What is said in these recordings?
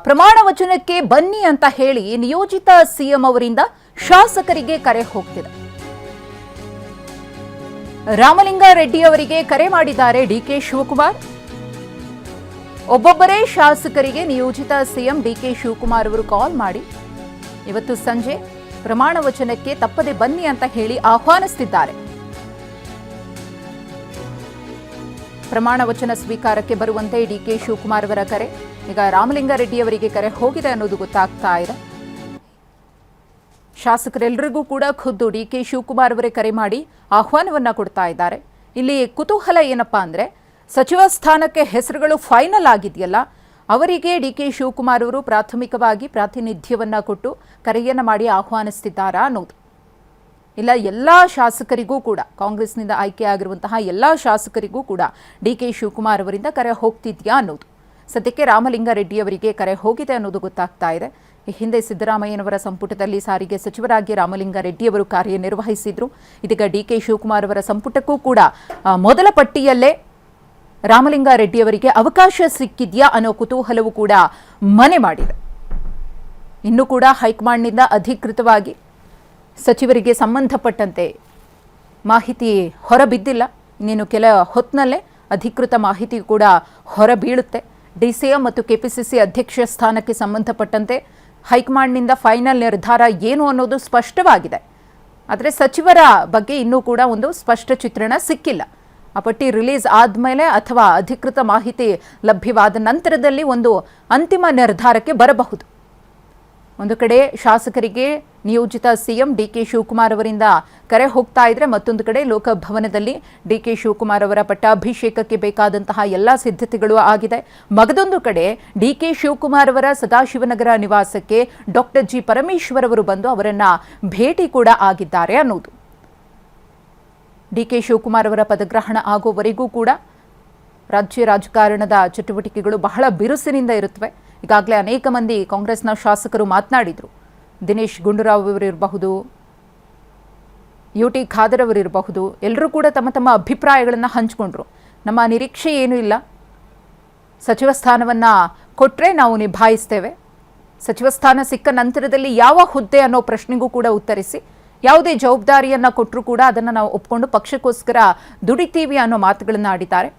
ಪ್ರಮಾಣ ವಚನಕ್ಕೆ ಬನ್ನಿ ಅಂತ ಹೇಳಿ ನಿಯೋಜಿತ ಸಿಎಂ ಅವರಿಂದ ಶಾಸಕರಿಗೆ ಕರೆ ಹೋಗ್ತಿದೆ. ರಾಮಲಿಂಗಾರೆಡ್ಡಿ ಅವರಿಗೆ ಕರೆ ಮಾಡಿದ್ದಾರೆ ಡಿಕೆ ಶಿವಕುಮಾರ್. ಒಬ್ಬೊಬ್ಬರೇ ಶಾಸಕರಿಗೆ ನಿಯೋಜಿತ ಸಿಎಂ ಡಿಕೆ ಶಿವಕುಮಾರ್ ಅವರು ಕಾಲ್ ಮಾಡಿ ಇವತ್ತು ಸಂಜೆ ಪ್ರಮಾಣ ವಚನಕ್ಕೆ ತಪ್ಪದೆ ಬನ್ನಿ ಅಂತ ಹೇಳಿ ಆಹ್ವಾನಿಸುತ್ತಿದ್ದಾರೆ. ಪ್ರಮಾಣ ವಚನ ಸ್ವೀಕಾರಕ್ಕೆ ಬರುವಂತೆ ಡಿಕೆ ಶಿವಕುಮಾರ್ ಅವರ ಕರೆ. ಈಗ ರಾಮಲಿಂಗಾರೆಡ್ಡಿ ಅವರಿಗೆ ಕರೆ ಹೋಗಿದೆ ಅನ್ನೋದು ಗೊತ್ತಾಗ್ತಾ ಇದೆ. ಶಾಸಕರೆಲ್ಲರಿಗೂ ಕೂಡ ಖುದ್ದು ಡಿಕೆ ಶಿವಕುಮಾರ್ ಅವರೇ ಕರೆ ಮಾಡಿ ಆಹ್ವಾನವನ್ನ ಕೊಡ್ತಾ ಇದ್ದಾರೆ. ಇಲ್ಲಿ ಕುತೂಹಲ ಏನಪ್ಪಾ ಅಂದ್ರೆ, ಸಚಿವ ಸ್ಥಾನಕ್ಕೆ ಹೆಸರುಗಳು ಫೈನಲ್ ಆಗಿದೆಯಲ್ಲ, ಅವರಿಗೆ ಡಿಕೆ ಶಿವಕುಮಾರ್ ಅವರು ಪ್ರಾಥಮಿಕವಾಗಿ ಪ್ರಾತಿನಿಧ್ಯವನ್ನ ಕೊಟ್ಟು ಕರೆಯನ್ನ ಮಾಡಿ ಆಹ್ವಾನಿಸುತ್ತಿದ್ದಾರಾ ಅನ್ನೋದು. ಇಲ್ಲ ಎಲ್ಲ ಶಾಸಕರಿಗೂ ಕೂಡ, ಕಾಂಗ್ರೆಸ್ನಿಂದ ಆಯ್ಕೆಯಾಗಿರುವಂತಹ ಎಲ್ಲ ಶಾಸಕರಿಗೂ ಕೂಡ ಡಿಕೆ ಶಿವಕುಮಾರ್ ಅವರಿಂದ ಕರೆ ಹೋಗ್ತಿದ್ಯಾ ಅನ್ನೋದು. ಸದ್ಯಕ್ಕೆ ರಾಮಲಿಂಗಾರೆಡ್ಡಿ ಅವರಿಗೆ ಕರೆ ಹೋಗಿದೆ ಅನ್ನೋದು ಗೊತ್ತಾಗ್ತಾ ಇದೆ. ಈ ಹಿಂದೆ ಸಿದ್ದರಾಮಯ್ಯನವರ ಸಂಪುಟದಲ್ಲಿ ಸಾರಿಗೆ ಸಚಿವರಾಗಿ ರಾಮಲಿಂಗಾರೆಡ್ಡಿ ಅವರು ಕಾರ್ಯನಿರ್ವಹಿಸಿದ್ರು. ಇದೀಗ ಡಿಕೆ ಶಿವಕುಮಾರ್ ಅವರ ಸಂಪುಟಕ್ಕೂ ಕೂಡ ಮೊದಲ ಪಟ್ಟಿಯಲ್ಲೇ ರಾಮಲಿಂಗಾರೆಡ್ಡಿ ಅವರಿಗೆ ಅವಕಾಶ ಸಿಕ್ಕಿದ್ಯಾ ಅನ್ನೋ ಕುತೂಹಲವೂ ಕೂಡ ಮನೆ ಮಾಡಿದೆ. ಇನ್ನೂ ಕೂಡ ಹೈಕಮಾಂಡ್ನಿಂದ ಅಧಿಕೃತವಾಗಿ ಸಚಿವರಿಗೆ ಸಂಬಂಧಪಟ್ಟಂತೆ ಮಾಹಿತಿ ಹೊರಬಿದ್ದಿಲ್ಲ. ಇನ್ನೇನು ಕೆಲ ಹೊತ್ತಿನಲ್ಲೇ ಅಧಿಕೃತ ಮಾಹಿತಿ ಕೂಡ ಹೊರಬೀಳುತ್ತೆ. ಡಿಸಿಎಂ ಮತ್ತು ಕೆಪಿಸಿಸಿ ಅಧ್ಯಕ್ಷ ಸ್ಥಾನಕ್ಕೆ ಸಂಬಂಧಪಟ್ಟಂತೆ ಹೈಕಮಾಂಡ್ನಿಂದ ಫೈನಲ್ ನಿರ್ಧಾರ ಏನು ಅನ್ನೋದು ಸ್ಪಷ್ಟವಾಗಿದೆ. ಆದರೆ ಸಚಿವರ ಬಗ್ಗೆ ಇನ್ನೂ ಕೂಡ ಒಂದು ಸ್ಪಷ್ಟ ಚಿತ್ರಣ ಸಿಕ್ಕಿಲ್ಲ. ಆ ಪಟ್ಟಿ ರಿಲೀಸ್ ಆದಮೇಲೆ ಅಥವಾ ಅಧಿಕೃತ ಮಾಹಿತಿ ಲಭ್ಯವಾದ ನಂತರದಲ್ಲಿ ಒಂದು ಅಂತಿಮ ನಿರ್ಧಾರಕ್ಕೆ ಬರಬಹುದು. ಒಂದು ಕಡೆ ಶಾಸಕರಿಗೆ ನಿಯೋಜಿತ ಸಿಎಂ ಡಿಕೆ ಶಿವಕುಮಾರ್ ಅವರಿಂದ ಕರೆ ಹೋಗ್ತಾ ಇದ್ರೆ, ಮತ್ತೊಂದು ಕಡೆ ಲೋಕಭವನದಲ್ಲಿ ಡಿಕೆ ಶಿವಕುಮಾರ್ ಅವರ ಪಟ್ಟಾಭಿಷೇಕಕ್ಕೆ ಬೇಕಾದಂತಹ ಎಲ್ಲ ಸಿದ್ಧತೆಗಳು ಆಗಿದೆ. ಮಗದೊಂದು ಕಡೆ ಡಿಕೆ ಶಿವಕುಮಾರ್ ಅವರ ಸದಾಶಿವನಗರ ನಿವಾಸಕ್ಕೆ ಡಾಕ್ಟರ್ ಜಿ ಪರಮೇಶ್ವರ್ ಅವರು ಬಂದು ಅವರನ್ನ ಭೇಟಿ ಕೂಡ ಆಗಿದ್ದಾರೆ ಅನ್ನೋದು. ಡಿಕೆ ಶಿವಕುಮಾರ್ ಅವರ ಪದಗ್ರಹಣ ಆಗುವವರೆಗೂ ಕೂಡ ರಾಜ್ಯ ರಾಜಕಾರಣದ ಚಟುವಟಿಕೆಗಳು ಬಹಳ ಬಿರುಸಿನಿಂದ ಇರುತ್ತವೆ. ಈಗಾಗಲೇ ಅನೇಕ ಮಂದಿ ಕಾಂಗ್ರೆಸ್ನ ಶಾಸಕರು ಮಾತನಾಡಿದರು. ದಿನೇಶ್ ಗುಂಡೂರಾವ್ ಅವರಿರಬಹುದು, ಯುಟಿ ಖಾದರ್ ಅವರಿರಬಹುದು, ಎಲ್ಲರೂ ಕೂಡ ತಮ್ಮ ತಮ್ಮ ಅಭಿಪ್ರಾಯಗಳನ್ನು ಹಂಚಿಕೊಂಡ್ರು. ನಮ್ಮ ನಿರೀಕ್ಷೆ ಏನೂ ಇಲ್ಲ, ಸಚಿವ ಸ್ಥಾನವನ್ನು ಕೊಟ್ಟರೆ ನಾವು ನಿಭಾಯಿಸ್ತೇವೆ. ಸಚಿವ ಸ್ಥಾನ ಸಿಕ್ಕ ನಂತರದಲ್ಲಿ ಯಾವ ಹುದ್ದೆ ಅನ್ನೋ ಪ್ರಶ್ನೆಗೂ ಕೂಡ ಉತ್ತರಿಸಿ, ಯಾವುದೇ ಜವಾಬ್ದಾರಿಯನ್ನು ಕೊಟ್ಟರೂ ಕೂಡ ಅದನ್ನು ನಾವು ಒಪ್ಕೊಂಡು ಪಕ್ಷಕ್ಕೋಸ್ಕರ ದುಡಿತೀವಿ ಅನ್ನೋ ಮಾತುಗಳನ್ನು ಆಡಿದ್ದಾರೆ.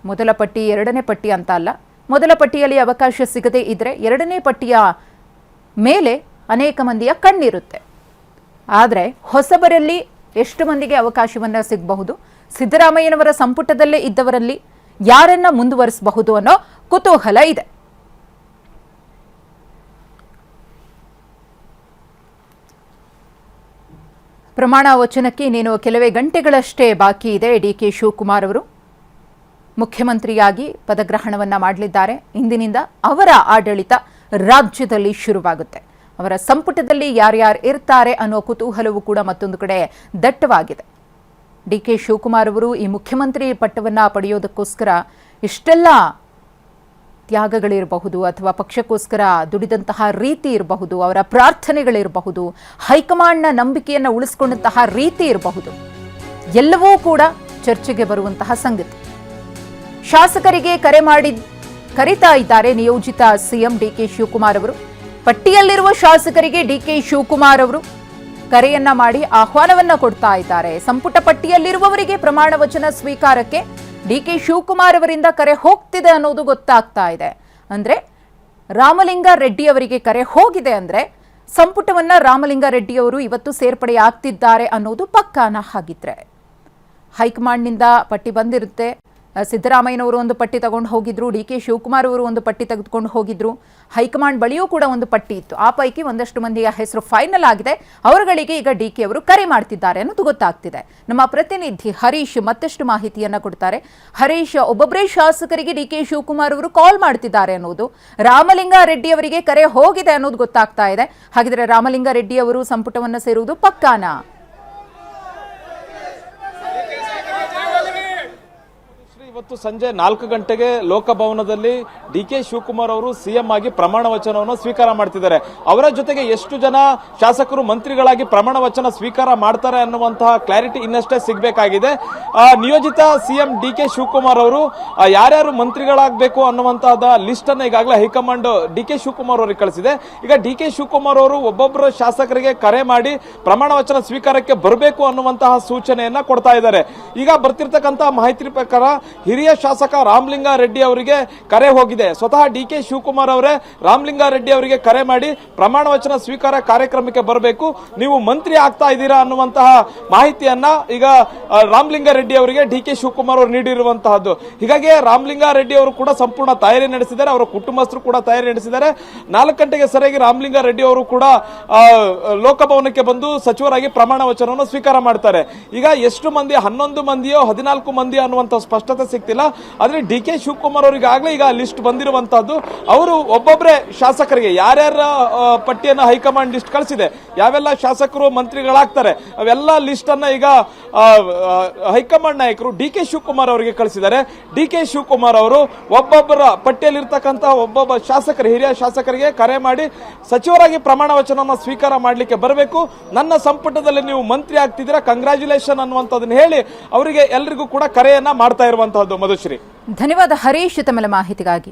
ಮೊದಲ ಪಟ್ಟಿ ಎರಡನೇ ಪಟ್ಟಿ ಅಂತ ಅಲ್ಲ, ಮೊದಲ ಪಟ್ಟಿಯಲ್ಲಿ ಅವಕಾಶ ಸಿಗದೇ ಇದ್ದರೆ ಎರಡನೇ ಪಟ್ಟಿಯ ಮೇಲೆ ಅನೇಕ ಮಂದಿಯ ಕಣ್ಣಿರುತ್ತೆ. ಆದರೆ ಹೊಸಬರಲ್ಲಿ ಎಷ್ಟು ಮಂದಿಗೆ ಅವಕಾಶವನ್ನು ಸಿಗಬಹುದು, ಸಿದ್ದರಾಮಯ್ಯನವರ ಸಂಪುಟದಲ್ಲೇ ಇದ್ದವರಲ್ಲಿ ಯಾರನ್ನ ಮುಂದುವರಿಸಬಹುದು ಅನ್ನೋ ಕುತೂಹಲ ಇದೆ. ಪ್ರಮಾಣ ವಚನಕ್ಕೆ ಇನ್ನೇನು ಕೆಲವೇ ಗಂಟೆಗಳಷ್ಟೇ ಬಾಕಿ ಇದೆ. ಡಿಕೆ ಶಿವಕುಮಾರ್ ಅವರು ಮುಖ್ಯಮಂತ್ರಿಯಾಗಿ ಪದಗ್ರಹಣವನ್ನ ಮಾಡಲಿದ್ದಾರೆ. ಇಂದಿನಿಂದ ಅವರ ಆಡಳಿತ ರಾಜ್ಯದಲ್ಲಿ ಶುರುವಾಗುತ್ತೆ. ಅವರ ಸಂಪುಟದಲ್ಲಿ ಯಾರ್ಯಾರು ಇರ್ತಾರೆ ಅನ್ನೋ ಕುತೂಹಲವೂ ಕೂಡ ಮತ್ತೊಂದು ಕಡೆ ದಟ್ಟವಾಗಿದೆ. ಡಿಕೆ ಶಿವಕುಮಾರ್ ಅವರು ಈ ಮುಖ್ಯಮಂತ್ರಿ ಪಟ್ಟವನ್ನು ಪಡೆಯೋದಕ್ಕೋಸ್ಕರ ಇಷ್ಟೆಲ್ಲ ತ್ಯಾಗಗಳಿರಬಹುದು, ಅಥವಾ ಪಕ್ಷಕ್ಕೋಸ್ಕರ ದುಡಿದಂತಹ ರೀತಿ ಇರಬಹುದು, ಅವರ ಪ್ರಾರ್ಥನೆಗಳಿರಬಹುದು, ಹೈಕಮಾಂಡ್ನ ನಂಬಿಕೆಯನ್ನು ಉಳಿಸಿಕೊಂಡಂತಹ ರೀತಿ ಇರಬಹುದು, ಎಲ್ಲವೂ ಕೂಡ ಚರ್ಚೆಗೆ ಬರುವಂತಹ ಸಂಗತಿ. ಶಾಸಕರಿಗೆ ಕರೀತಾ ಇದ್ದಾರೆ ನಿಯೋಜಿತ ಸಿಎಂ ಡಿಕೆ ಶಿವಕುಮಾರ್ ಅವರು. ಪಟ್ಟಿಯಲ್ಲಿರುವ ಶಾಸಕರಿಗೆ ಡಿಕೆ ಶಿವಕುಮಾರ್ ಅವರು ಕರೆಯನ್ನ ಮಾಡಿ ಆಹ್ವಾನವನ್ನ ಕೊಡ್ತಾ ಇದ್ದಾರೆ. ಸಂಪುಟ ಪಟ್ಟಿಯಲ್ಲಿರುವವರಿಗೆ ಪ್ರಮಾಣ ವಚನ ಸ್ವೀಕಾರಕ್ಕೆ ಡಿಕೆ ಶಿವಕುಮಾರ್ ಅವರಿಂದ ಕರೆ ಹೋಗ್ತಿದೆ ಅನ್ನೋದು ಗೊತ್ತಾಗ್ತಾ ಇದೆ. ಅಂದ್ರೆ ರಾಮಲಿಂಗಾರೆಡ್ಡಿ ಅವರಿಗೆ ಕರೆ ಹೋಗಿದೆ ಅಂದ್ರೆ ಸಂಪುಟವನ್ನ ರಾಮಲಿಂಗಾರೆಡ್ಡಿ ಅವರು ಇವತ್ತು ಸೇರ್ಪಡೆಯಾಗ್ತಿದ್ದಾರೆ ಅನ್ನೋದು ಪಕ್ಕಾನ. ಹಾಗಿದ್ರೆ ಹೈಕಮಾಂಡ್ನಿಂದ ಪಟ್ಟಿ ಬಂದಿರುತ್ತೆ. ಸಿದ್ದರಾಮಯ್ಯನವರು ಒಂದು ಪಟ್ಟಿ ತಗೊಂಡು ಹೋಗಿದ್ರು, ಡಿಕೆ ಶಿವಕುಮಾರ್ ಅವರು ಒಂದು ಪಟ್ಟಿ ತೆಗೆದುಕೊಂಡು ಹೋಗಿದ್ರು. ಹೈಕಮಾಂಡ್ ಬಳಿಯೂ ಕೂಡ ಒಂದು ಪಟ್ಟಿ ಇತ್ತು. ಆ ಪೈಕಿ ಒಂದಷ್ಟು ಮಂದಿಯ ಹೆಸರು ಫೈನಲ್ ಆಗಿದೆ. ಅವರುಗಳಿಗೆ ಈಗ ಡಿಕೆ ಅವರು ಕರೆ ಮಾಡ್ತಿದ್ದಾರೆ ಅನ್ನೋದು ಗೊತ್ತಾಗ್ತಿದೆ. ನಮ್ಮ ಪ್ರತಿನಿಧಿ ಹರೀಶ್ ಮತ್ತಷ್ಟು ಮಾಹಿತಿಯನ್ನ ಕೊಡ್ತಾರೆ. ಹರೀಶ್, ಒಬ್ಬೊಬ್ಬರೇ ಶಾಸಕರಿಗೆ ಡಿಕೆ ಶಿವಕುಮಾರ್ ಅವರು ಕಾಲ್ ಮಾಡ್ತಿದ್ದಾರೆ ಅನ್ನೋದು, ರಾಮಲಿಂಗಾರೆಡ್ಡಿ ಅವರಿಗೆ ಕರೆ ಹೋಗಿದೆ ಅನ್ನೋದು ಗೊತ್ತಾಗ್ತಾ ಇದೆ. ಹಾಗಿದ್ರೆ ರಾಮಲಿಂಗಾರೆಡ್ಡಿ ಅವರು ಸಂಪುಟವನ್ನು ಸೇರುವುದು ಪಕ್ಕಾನಾ? ಇವತ್ತು ಸಂಜೆ 4 ಗಂಟೆಗೆ ಲೋಕಭವನದಲ್ಲಿ ಡಿ.ಕೆ. ಶಿವಕುಮಾರ್ ಅವರು ಸಿಎಂ ಆಗಿ ಪ್ರಮಾಣ ವಚನವನ್ನು ಸ್ವೀಕಾರ ಮಾಡ್ತಿದ್ದಾರೆ. ಅವರ ಜೊತೆಗೆ ಎಷ್ಟು ಜನ ಶಾಸಕರು ಮಂತ್ರಿಗಳಾಗಿ ಪ್ರಮಾಣ ವಚನ ಸ್ವೀಕಾರ ಮಾಡ್ತಾರೆ ಅನ್ನುವಂತಹ ಕ್ಲಾರಿಟಿ ಇನ್ನಷ್ಟೇ ಸಿಗಬೇಕಾಗಿದೆ. ನಿಯೋಜಿತ ಸಿಎಂ ಡಿ.ಕೆ. ಶಿವಕುಮಾರ್ ಅವರು ಯಾರ್ಯಾರು ಮಂತ್ರಿಗಳಾಗಬೇಕು ಅನ್ನುವಂತಹ ಲಿಸ್ಟ್ ಅನ್ನು ಈಗಾಗಲೇ ಹೈಕಮಾಂಡ್ ಡಿ.ಕೆ. ಶಿವಕುಮಾರ್ ಅವರಿಗೆ ಕಳಿಸಿದೆ. ಈಗ ಡಿ.ಕೆ. ಶಿವಕುಮಾರ್ ಅವರು ಒಬ್ಬೊಬ್ಬರ ಶಾಸಕರಿಗೆ ಕರೆ ಮಾಡಿ ಪ್ರಮಾಣ ವಚನ ಸ್ವೀಕಾರಕ್ಕೆ ಬರಬೇಕು ಅನ್ನುವಂತಹ ಸೂಚನೆಯನ್ನ ಕೊಡ್ತಾ ಇದ್ದಾರೆ. ಈಗ ಬರ್ತಿರ್ತಕ್ಕಂತಹ ಮಾಹಿತಿ ಪ್ರಕಾರ ಹಿರಿಯ ಶಾಸಕ ರಾಮಲಿಂಗಾರೆಡ್ಡಿ ಅವರಿಗೆ ಕರೆ ಹೋಗಿದೆ. ಸ್ವತಃ ಡಿ.ಕೆ. ಶಿವಕುಮಾರ್ ಅವರೇ ರಾಮಲಿಂಗಾರೆಡ್ಡಿ ಅವರಿಗೆ ಕರೆ ಮಾಡಿ ಪ್ರಮಾಣ ವಚನ ಸ್ವೀಕಾರ ಕಾರ್ಯಕ್ರಮಕ್ಕೆ ಬರಬೇಕು, ನೀವು ಮಂತ್ರಿ ಆಗ್ತಾ ಇದ್ದೀರಾ ಅನ್ನುವಂತಹ ಮಾಹಿತಿಯನ್ನ ಈಗ ರಾಮಲಿಂಗಾರೆಡ್ಡಿ ಅವರಿಗೆ ಡಿ.ಕೆ. ಶಿವಕುಮಾರ್ ಅವರು ನೀಡಿರುವಂತಹದ್ದು. ಹೀಗಾಗಿ ರಾಮಲಿಂಗಾರೆಡ್ಡಿ ಅವರು ಕೂಡ ಸಂಪೂರ್ಣ ತಯಾರಿ ನಡೆಸಿದ್ದಾರೆ, ಅವರ ಕುಟುಂಬಸ್ಥರು ಕೂಡ ತಯಾರಿ ನಡೆಸಿದ್ದಾರೆ. 4 ಗಂಟೆಗೆ ಸರಿಯಾಗಿ ರಾಮಲಿಂಗಾರೆಡ್ಡಿ ಅವರು ಕೂಡ ಲೋಕಭವನಕ್ಕೆ ಬಂದು ಸಚಿವರಾಗಿ ಪ್ರಮಾಣ ವಚನವನ್ನು ಸ್ವೀಕಾರ ಮಾಡ್ತಾರೆ. ಈಗ ಎಷ್ಟು ಮಂದಿ 11 ಮಂದಿಯೋ 14 ಮಂದಿ ಅನ್ನುವಂತ ಸ್ಪಷ್ಟತೆ ಸಿಗ್ತಿಲ್ಲ. ಆದ್ರೆ ಡಿ.ಕೆ. ಶಿವಕುಮಾರ್ ಅವರಿಗೆ ಆಗ್ಲೇ ಈಗ ಲಿಸ್ಟ್ ಬಂದಿರುವಂತಹದ್ದು. ಅವರು ಒಬ್ಬೊಬ್ಬರೇ ಶಾಸಕರಿಗೆ ಯಾರ್ಯಾರ ಪಟ್ಟಿಯನ್ನು ಹೈಕಮಾಂಡ್ ಲಿಸ್ಟ್ ಕಳಿಸಿದೆ, ಯಾವೆಲ್ಲ ಶಾಸಕರು ಮಂತ್ರಿಗಳಾಗ್ತಾರೆ ಅವೆಲ್ಲ ಲಿಸ್ಟ್ ಅನ್ನ ಈಗ ಹೈಕಮಾಂಡ್ ನಾಯಕರು ಡಿ.ಕೆ. ಶಿವಕುಮಾರ್ ಅವರಿಗೆ ಕಳಿಸಿದ್ದಾರೆ. ಡಿ.ಕೆ. ಶಿವಕುಮಾರ್ ಅವರು ಒಬ್ಬೊಬ್ಬರ ಪಟ್ಟಿಯಲ್ಲಿರ್ತಕ್ಕಂಥ ಒಬ್ಬೊಬ್ಬ ಶಾಸಕರು ಹಿರಿಯ ಶಾಸಕರಿಗೆ ಕರೆ ಮಾಡಿ ಸಚಿವರಾಗಿ ಪ್ರಮಾಣ ವಚನವನ್ನು ಸ್ವೀಕಾರ ಮಾಡಲಿಕ್ಕೆ ಬರಬೇಕು, ನನ್ನ ಸಂಪುಟದಲ್ಲಿ ನೀವು ಮಂತ್ರಿ ಆಗ್ತಿದ್ದೀರಾ, ಕಂಗ್ರಾಚ್ಯುಲೇಷನ್ ಅನ್ನುವಂಥದ್ದನ್ನು ಹೇಳಿ ಅವರಿಗೆ ಎಲ್ಲರಿಗೂ ಕೂಡ ಕರೆಯನ್ನ ಮಾಡ್ತಾ ಇರುವಂತಹದ್ದು. ಮಧುಶ್ರೀ, ಧನ್ಯವಾದ ಹರೀಶ್ ತಮ್ಮ ಮಾಹಿತಿಗಾಗಿ.